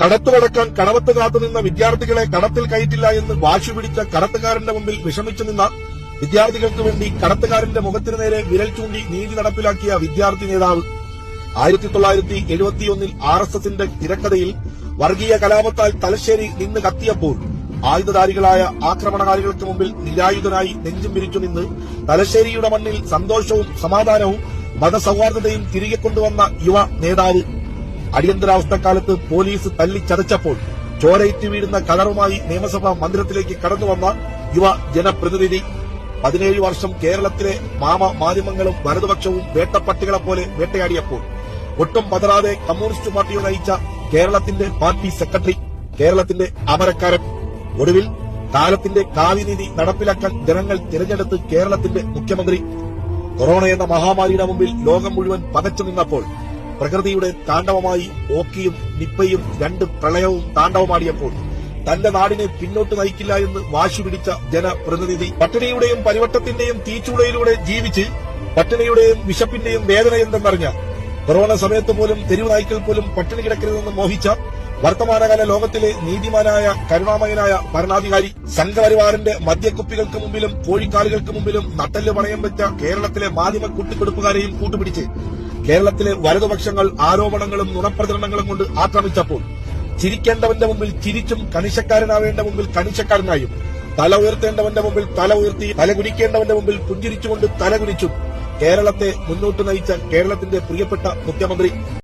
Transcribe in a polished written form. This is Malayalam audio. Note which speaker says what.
Speaker 1: കടത്തുകടക്കാൻ കടവത്ത് കാത്തുനിന്ന വിദ്യാർത്ഥികളെ കടത്തിൽ കയറ്റില്ല എന്ന് വാശി പിടിച്ച കടത്തുകാരന്റെ മുമ്പിൽ വിഷമിച്ചു നിന്ന വിദ്യാർത്ഥികൾക്ക് വേണ്ടി കടത്തുകാരന്റെ മുഖത്തിനു നേരെ വിരൽ ചൂണ്ടി നീതി നടപ്പിലാക്കിയ വിദ്യാർത്ഥി നേതാവ്. 1971 RSSന്റെ തിരക്കഥയിൽ വർഗീയ കലാപത്താൽ തലശ്ശേരി നിന്ന് കത്തിയപ്പോൾ ആയുധധാരികളായ ആക്രമണകാരികൾക്ക് മുമ്പിൽ നിരായുധനായി നെഞ്ചും പിരിച്ചു നിന്ന് തലശ്ശേരിയുടെ മണ്ണിൽ സന്തോഷവും സമാധാനവും മതസൌഹാർദ്ദതയും തിരികെ കൊണ്ടുവന്ന യുവ നേതാവ്. അടിയന്തരാവസ്ഥക്കാലത്ത് പോലീസ് തല്ലിച്ചതച്ചപ്പോൾ ചോരയിറ്റ് വീഴുന്ന കളറുമായി നിയമസഭാ മന്ദിരത്തിലേക്ക് കടന്നുവന്ന യുവ ജനപ്രതിനിധി. 17 വർഷം കേരളത്തിലെ മാധ്യമങ്ങളും വലതുപക്ഷവും വേട്ടപ്പട്ടികളെപ്പോലെ വേട്ടയാടിയപ്പോൾ ഒട്ടും പതറാതെ കമ്മ്യൂണിസ്റ്റ് പാർട്ടിയെ നയിച്ച കേരളത്തിന്റെ പാർട്ടി സെക്രട്ടറി, കേരളത്തിന്റെ അമരക്കാരൻ. ഒടുവിൽ കാലത്തിന്റെ കാവ്യനീതി നടപ്പിലാക്കാൻ ജനങ്ങൾ തിരഞ്ഞെടുത്ത് കേരളത്തിന്റെ മുഖ്യമന്ത്രി. കൊറോണ എന്ന മഹാമാരിയുടെ മുമ്പിൽ ലോകം മുഴുവൻ പകച്ചു നിന്നപ്പോൾ പ്രകൃതിയുടെ താണ്ഡവമായി ഓക്കിയും നിപ്പയും 2 പ്രളയവും താണ്ഡവമാടിയപ്പോൾ തന്റെ നാടിനെ പിന്നോട്ട് നയിക്കില്ല എന്ന് വാശി പിടിച്ച ജനപ്രതിനിധി. പട്ടിണിയുടെയും പരിവട്ടത്തിന്റെയും തീച്ചൂളയിലൂടെ ജീവിച്ച് പട്ടിണിയുടെയും വിശപ്പിന്റെയും വേദന എന്തെന്നറിഞ്ഞ, കൊറോണ സമയത്ത് പോലും തെരുവ് നായ്ക്കൾ പോലും പട്ടിണി കിടക്കരുതെന്ന് മോഹിച്ച വർത്തമാനകാല ലോകത്തിലെ നീതിമാനായ കരുണാമയനായ ഭരണാധികാരി. സംഘപരിവാറിന്റെ മദ്യക്കുപ്പികൾക്ക് മുമ്പിലും കോഴിക്കാലുകൾക്ക് മുമ്പിലും നട്ടെല്ല് പണയം വെച്ച കേരളത്തിലെ മാധ്യമ കൂട്ടിക്കൊടുപ്പുകാരെയും കൂട്ടുപിടിച്ച് കേരളത്തിലെ വലതുപക്ഷങ്ങൾ ആരോപണങ്ങളും നുണപ്രചരണങ്ങളും കൊണ്ട് ആക്രമിച്ചപ്പോൾ ചിരിക്കേണ്ടവന്റെ മുമ്പിൽ ചിരിച്ചും കണിശക്കാരനാവേണ്ട മുമ്പിൽ കണിശക്കാരനായും തല ഉയർത്തേണ്ടവന്റെ മുമ്പിൽ തല ഉയർത്തി തല കുനിക്കേണ്ടവന്റെ മുമ്പിൽ പുഞ്ചിരിച്ചുകൊണ്ട് തല കുനിച്ചും കേരളത്തെ മുന്നോട്ട് നയിച്ച കേരളത്തിന്റെ പ്രിയപ്പെട്ട മുഖ്യമന്ത്രി.